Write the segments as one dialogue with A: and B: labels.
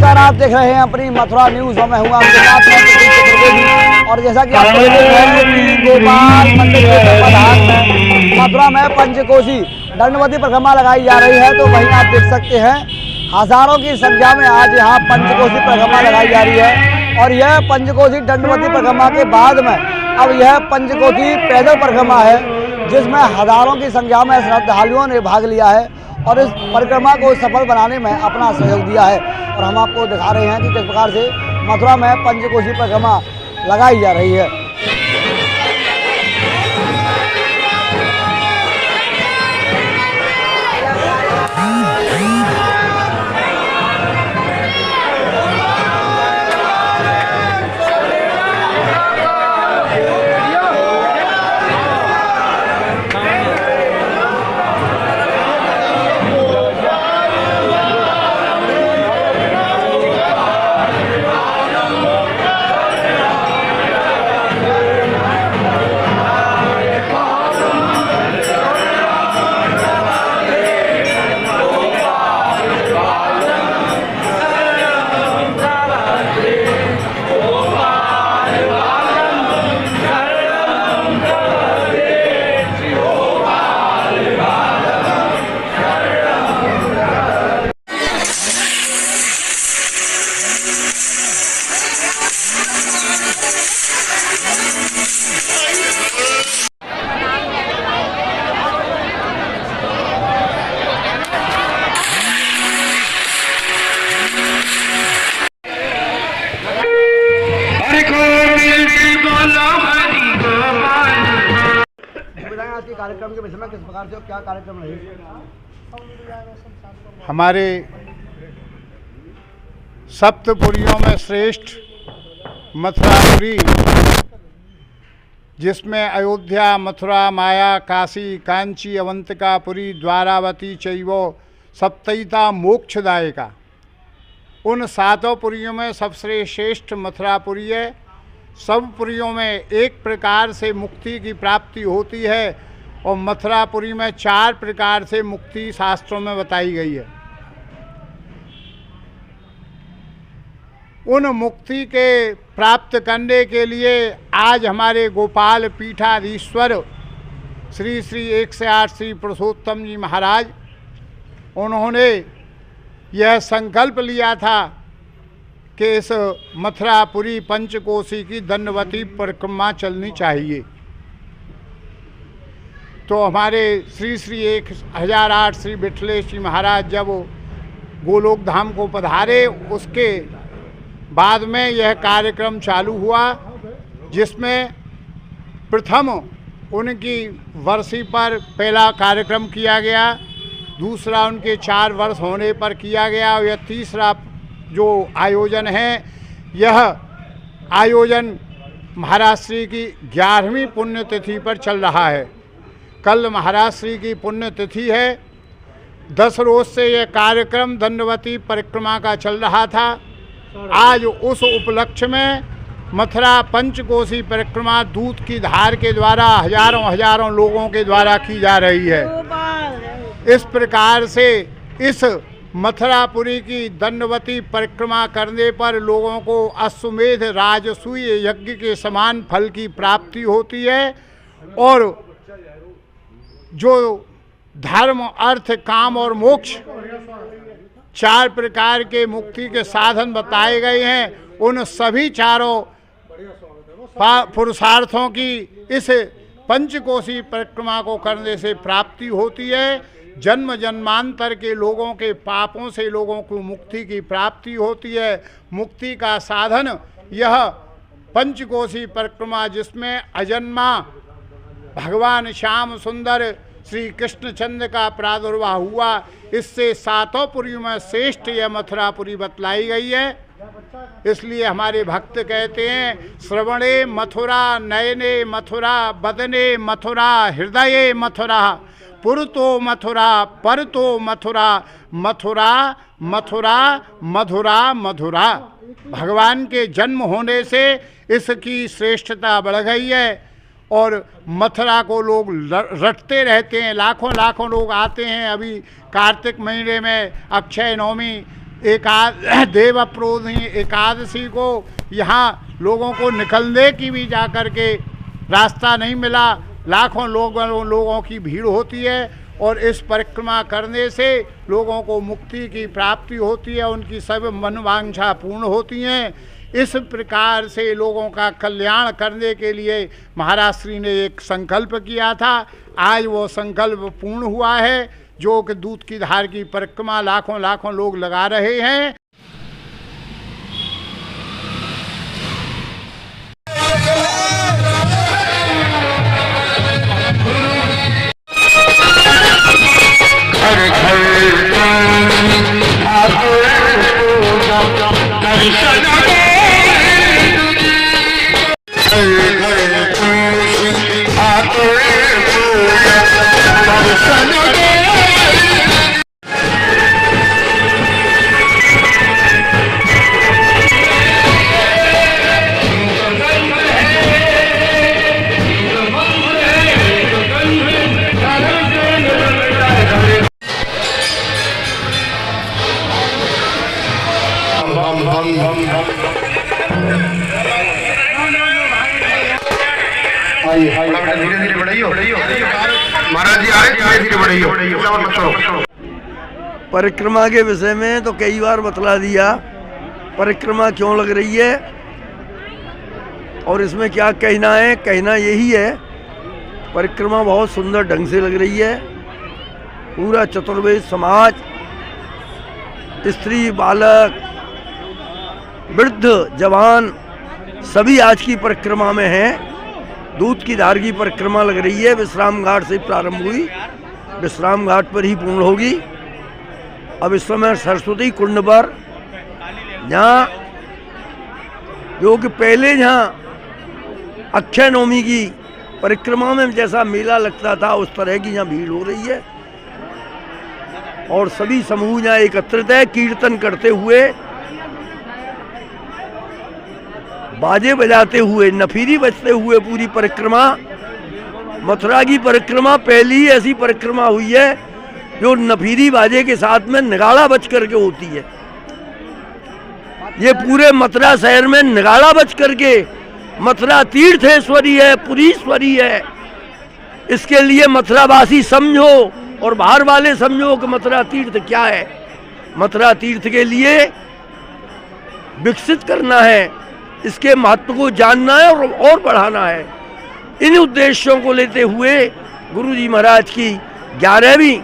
A: नमस्कार, आप देख रहे हैं अपनी मथुरा न्यूज और मैं हूं आपके साथ चतुर्वेदी। और जैसा कि आप देख रहे हैं कि गोपाल मंदिर के तत्वाधान में मथुरा में पंचकोसी दंडवती परिक्रमा लगाई जा रही है। तो वहीं आप देख सकते हैं हजारों की संख्या में आज यहाँ पंचकोसी परिक्रमा लगाई जा रही है। और यह पंचकोसी दंडवती परिक्रमा के बाद में अब यह पंचकोसी पैदल परिक्रमा है, जिसमें हजारों की संख्या में श्रद्धालुओं ने भाग लिया है और इस परिक्रमा को सफल बनाने में अपना सहयोग दिया है। और हम आपको दिखा रहे हैं कि किस प्रकार से मथुरा में पंचकोसी परिक्रमा लगाई जा रही है। कार्यक्रम के विषय में किस प्रकार से क्या कार्यक्रम रही?
B: हमारे सप्तपुरियों में श्रेष्ठ मथुरापुरी, जिसमें अयोध्या, मथुरा, माया, काशी, कांची, अवंतिकापुरी, द्वारावती चैवो सप्तैता मोक्षदायिका, उन सातों पुरियों में सबसे श्रेष्ठ मथुरापुरी है। सब पुरियों में एक प्रकार से मुक्ति की प्राप्ति होती है और मथुरापुरी में 4 प्रकार से मुक्ति शास्त्रों में बताई गई है। उन मुक्ति के प्राप्त करने के लिए आज हमारे गोपाल पीठाधीश्वर श्री श्री 108 श्री पुरुषोत्तम जी महाराज, उन्होंने यह संकल्प लिया था कि इस मथुरापुरी पंचकोसी की दंडवती परिक्रमा चलनी चाहिए। तो हमारे श्री श्री 1008 श्री विठलेश जी महाराज जब गोलोक धाम को पधारे, उसके बाद में यह कार्यक्रम चालू हुआ, जिसमें प्रथम उनकी वर्षी पर पहला कार्यक्रम किया गया, दूसरा उनके 4 वर्ष होने पर किया गया और यह तीसरा जो आयोजन है, यह आयोजन महाराज श्री की 11वीं पुण्यतिथि पर चल रहा है। कल महाराज श्री की पुण्यतिथि है। 10 रोज से यह कार्यक्रम दंडवती परिक्रमा का चल रहा था। आज उस उपलक्ष्य में मथुरा पंचकोसी परिक्रमा दूध की धार के द्वारा हजारों लोगों के द्वारा की जा रही है। इस प्रकार से इस मथुरापुरी की दंडवती परिक्रमा करने पर लोगों को अश्वमेध राजसूय यज्ञ के समान फल की प्राप्ति होती है और जो धर्म, अर्थ, काम और मोक्ष 4 प्रकार के मुक्ति के साधन बताए गए हैं, उन सभी चारों पुरुषार्थों की इस पंचकोसी परिक्रमा को करने से प्राप्ति होती है। जन्म जन्मांतर के लोगों के पापों से लोगों को मुक्ति की प्राप्ति होती है। मुक्ति का साधन यह पंचकोसी परिक्रमा, जिसमें अजन्मा भगवान श्याम सुंदर श्री कृष्णचंद्र का प्रादुर्भाव हुआ, इससे सातों पुरियों में श्रेष्ठ यह मथुरापुरी बतलाई गई है। इसलिए हमारे भक्त कहते हैं, श्रवणे मथुरा, नयने मथुरा, बदने मथुरा, हृदये मथुरा, पुरतो मथुरा, परतो मथुरा, मथुरा मथुरा मधुरा मधुरा। भगवान के जन्म होने से इसकी श्रेष्ठता बढ़ गई है और मथुरा को लोग रटते रहते हैं। लाखों लोग आते हैं। अभी कार्तिक महीने में अक्षय नवमी देवप्रोधि एकादशी को यहाँ लोगों को निकलने की भी जा कर के रास्ता नहीं मिला। लाखों लोगों की भीड़ होती है और इस परिक्रमा करने से लोगों को मुक्ति की प्राप्ति होती है, उनकी सब मनोवांछा पूर्ण होती हैं। इस प्रकार से लोगों का कल्याण करने के लिए महाराज श्री ने एक संकल्प किया था। आज वो संकल्प पूर्ण हुआ है, जो कि दूध की धार की परिक्रमा लाखों लाखों लोग लगा रहे हैं।
C: धीरे-धीरे बढ़ाइयो महाराज जी आ रहे, धीरे-धीरे बढ़ाइयो।
D: परिक्रमा के विषय में तो कई बार बतला दिया, परिक्रमा क्यों लग रही है और इसमें क्या कहना है। कहना यही है, परिक्रमा बहुत सुंदर ढंग से लग रही है। पूरा चतुर्वेद समाज, स्त्री, बालक, वृद्ध, जवान सभी आज की परिक्रमा में हैं। दूध की धार की परिक्रमा लग रही है। विश्राम घाट से प्रारंभ हुई, विश्राम घाट पर ही पूर्ण होगी। अब इस समय सरस्वती कुंड पर, जहाँ जो कि पहले जहाँ अक्षय नवमी की परिक्रमा में जैसा मेला लगता था, उस तरह की यहाँ भीड़ हो रही है और सभी समूह यहाँ एकत्रित है, कीर्तन करते हुए, बाजे बजाते हुए, नफीरी बजते हुए पूरी परिक्रमा। मथुरा की परिक्रमा पहली ऐसी परिक्रमा हुई है जो नफीरी बाजे के साथ में नगाड़ा बज करके होती है। ये पूरे मथुरा शहर में नगाड़ा बज करके, मथुरा तीर्थेश्वरी है, पुरीश्वरी है। इसके लिए मथुरावासी समझो और बाहर वाले समझो कि मथुरा तीर्थ क्या है। मथुरा तीर्थ के लिए विकसित करना है, इसके महत्व को जानना है और बढ़ाना है। इन उद्देश्यों को लेते हुए गुरु जी महाराज की 11वीं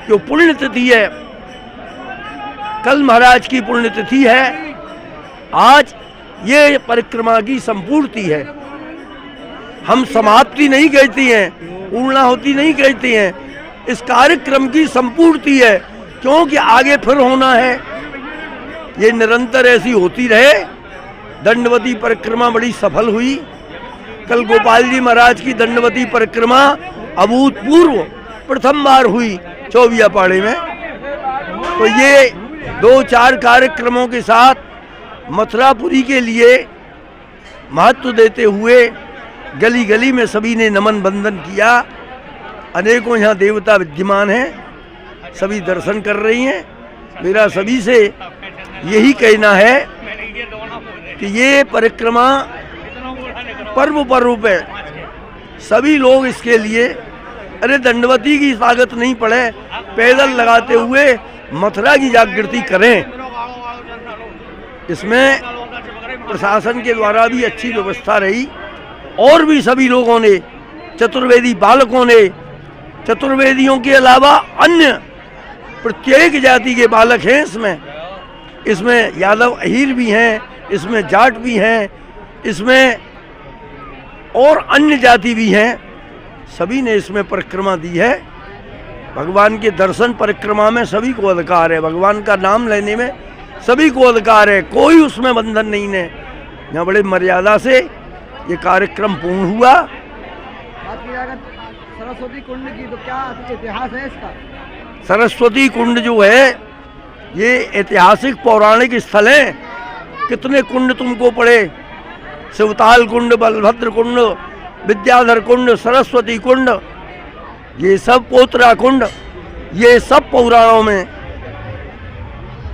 D: जो पुण्यतिथि है, कल महाराज की पुण्यतिथि है, आज ये परिक्रमा की संपूर्ति है। हम समाप्ति नहीं कहती हैं, पूर्णाहुति नहीं कहती हैं, इस कार्यक्रम की संपूर्ति है, क्योंकि आगे फिर होना है। ये निरंतर ऐसी होती रहे। दंडवती परिक्रमा बड़ी सफल हुई। कल गोपाल जी महाराज की दंडवती परिक्रमा अभूतपूर्व प्रथम बार हुई चौबिया पाड़े में। तो ये 2-4 कार्यक्रमों के साथ मथुरापुरी के लिए महत्व देते हुए गली गली में सभी ने नमन बंदन किया। अनेकों यहाँ देवता विद्यमान हैं, सभी दर्शन कर रही हैं। मेरा सभी से यही कहना है कि ये परिक्रमा पर्व है, सभी लोग इसके लिए, अरे दंडवती की स्वागत नहीं पड़े, पैदल लगाते हुए मथुरा की जागृति करें। इसमें प्रशासन के द्वारा भी अच्छी व्यवस्था रही और भी सभी लोगों ने, चतुर्वेदी बालकों ने, चतुर्वेदियों के अलावा अन्य प्रत्येक जाति के बालक हैं इसमें यादव अहीर भी हैं, इसमें जाट भी हैं, इसमें और अन्य जाति भी हैं, सभी ने इसमें परिक्रमा दी है। भगवान के दर्शन परिक्रमा में सभी को अधिकार है, भगवान का नाम लेने में सभी को अधिकार है, कोई उसमें बंधन नहीं है। यहाँ बड़े मर्यादा से ये कार्यक्रम पूर्ण हुआ।
A: बात की जाए सरस्वती कुंड की, तो क्या इतिहास है इसका?
D: सरस्वती कुंड जो है ये ऐतिहासिक पौराणिक स्थल है। कितने कुंड तुमको पड़े, शिवताल कुंड, बलभद्र कुंड, विद्याधर कुंड, सरस्वती कुंड, ये सब पोतरा कुंड, ये सब पुराणों में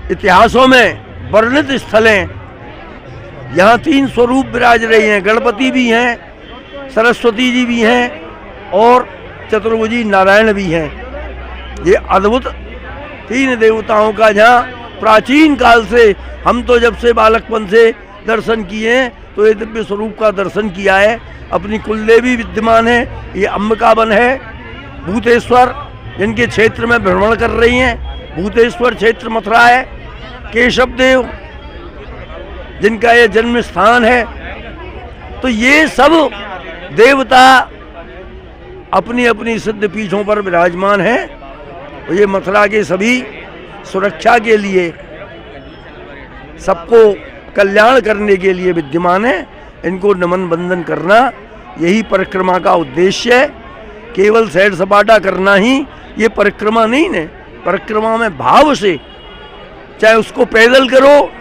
D: इतिहासों में वर्णित स्थल हैं। यहाँ 3 स्वरूप विराज रहे हैं, गणपति भी हैं, सरस्वती जी भी हैं और चतुर्भुजी नारायण भी हैं। ये अद्भुत 3 देवताओं का जहाँ प्राचीन काल से, हम तो जब से बालकपन से दर्शन किए हैं तो ये दिव्य स्वरूप का दर्शन किया है। अपनी कुलदेवी विद्यमान है, ये अंबिका वन है, भूतेश्वर जिनके क्षेत्र में भ्रमण कर रही हैं, भूतेश्वर क्षेत्र मथुरा है, केशव देव जिनका ये जन्म स्थान है। तो ये सब देवता अपनी अपनी सिद्ध पीठों पर विराजमान हैं और ये मथुरा के सभी सुरक्षा के लिए, सबको कल्याण करने के लिए विद्यमान है। इनको नमन बंदन करना यही परिक्रमा का उद्देश्य है। केवल सैर सपाटा करना ही ये परिक्रमा नहीं है। परिक्रमा में भाव से, चाहे उसको पैदल करो,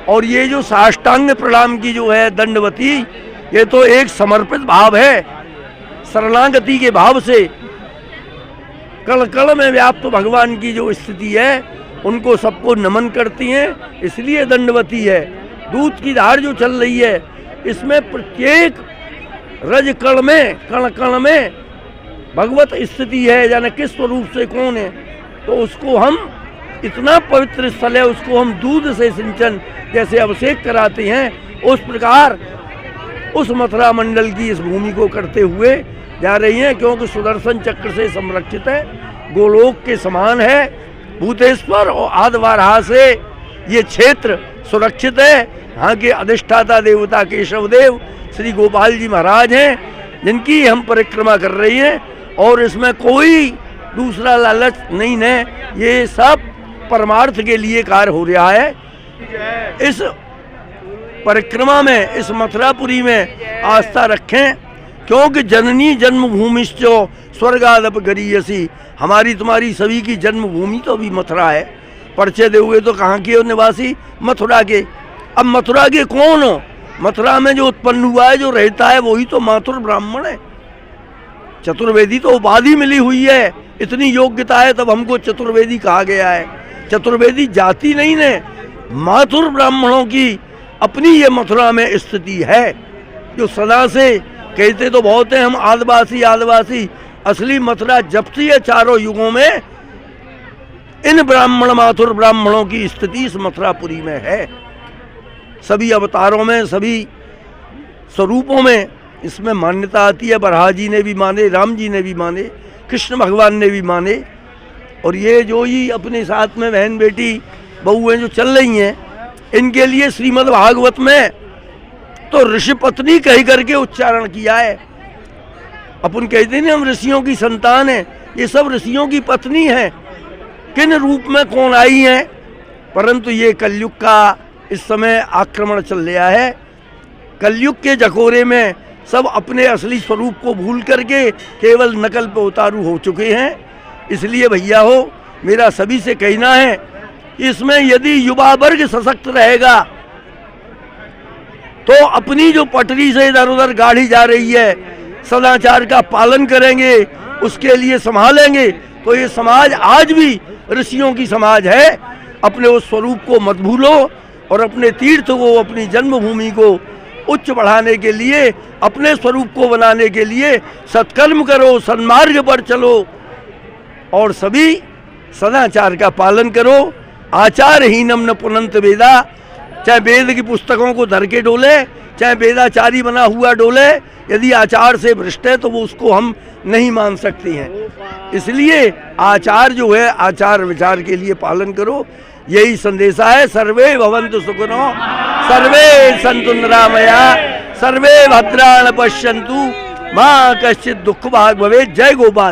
D: और ये जो साष्टांग प्रणाम की जो है दंडवती, ये तो एक समर्पित भाव है। शरणागति के भाव से कण कण में व्याप्त भगवान की जो स्थिति है उनको सबको नमन करती हैं, इसलिए दंडवती है। दूध की धार जो चल रही है इसमें प्रत्येक रज कण में, कण कण में भगवत स्थिति है, यानी किस स्वरूप से कौन है। तो उसको हम, इतना पवित्र स्थल है, उसको हम दूध से सिंचन जैसे अभिषेक कराते हैं, उस प्रकार उस मथुरा मंडल की इस भूमि को करते हुए जा रही हैं। क्योंकि सुदर्शन चक्र से संरक्षित है, गोलोक के समान है, भूतेश्वर और आदिवाराह से ये क्षेत्र सुरक्षित है। यहाँ के अधिष्ठाता देवता केशव देव श्री गोपाल जी महाराज हैं, जिनकी हम परिक्रमा कर रही हैं। और इसमें कोई दूसरा लालच नहीं है, ये सब परमार्थ के लिए कार्य हो रहा है। इस परिक्रमा में, इस मथुरापुरी में आस्था रखें, क्योंकि जननी जन्मभूमिश्चो स्वर्गादप गरीयसी, हमारी तुम्हारी सभी की जन्मभूमि तो अभी मथुरा है। परिचय दे हुए तो कहाँ के निवासी? मथुरा के। अब मथुरा के कौन हो? मथुरा में जो उत्पन्न हुआ है, जो रहता है, वही तो माथुर ब्राह्मण है। चतुर्वेदी तो उपाधि मिली हुई है, इतनी योग्यता है, तब हमको चतुर्वेदी कहा गया है। चतुर्वेदी जाति नहीं है, माथुर ब्राह्मणों की अपनी ये मथुरा में स्थिति है, जो सदा से कहते तो बहुत हैं हम आदिवासी आदिवासी, असली मथुरा जब से है चारों युगों में इन ब्राह्मण माथुर ब्राह्मणों की स्थिति इस मथुरापुरी में है। सभी अवतारों में, सभी स्वरूपों में इसमें मान्यता आती है। बरहा जी ने भी माने, राम जी ने भी माने, कृष्ण भगवान ने भी माने। और ये जो ही अपने साथ में बहन बेटी बहुएं जो चल रही हैं, इनके लिए श्रीमद् भागवत में तो ऋषि पत्नी कह करके उच्चारण किया है। अपन कहते हैं हम ऋषियों की संतान हैं, ये सब ऋषियों की पत्नी हैं। किन रूप में कौन आई हैं, परंतु ये कलयुग का इस समय आक्रमण चल रहा है। कलयुग के जकोरे में सब अपने असली स्वरूप को भूल करके केवल नकल पे उतारू हो चुके हैं। इसलिए भैया हो, मेरा सभी से कहना है, इसमें यदि युवा वर्ग सशक्त रहेगा तो अपनी जो पटरी से इधर उधर गाड़ी जा रही है, सदाचार का पालन करेंगे, उसके लिए संभालेंगे, तो ये समाज आज भी ऋषियों की समाज है। अपने उस स्वरूप को मत भूलो और अपने तीर्थ को, अपनी जन्मभूमि को उच्च बढ़ाने के लिए, अपने स्वरूप को बनाने के लिए सत्कर्म करो, सन्मार्ग पर चलो और सभी सदाचार का पालन करो। आचारहीनम न पुनंत वेदा, चाहे वेद की पुस्तकों को धर के डोले, चाहे वेदाचारी बना हुआ डोले, यदि आचार से भ्रष्ट है तो वो उसको हम नहीं मान सकते हैं। इसलिए आचार जो है, आचार विचार के लिए पालन करो, यही संदेशा है। सर्वे भवन्तु सुखिनो, सर्वे सन्तु निरामया, सर्वे भद्राणि पश्यन्तु, मां कश्चित् दुःख भाग् भवेत्। जय गोपाल।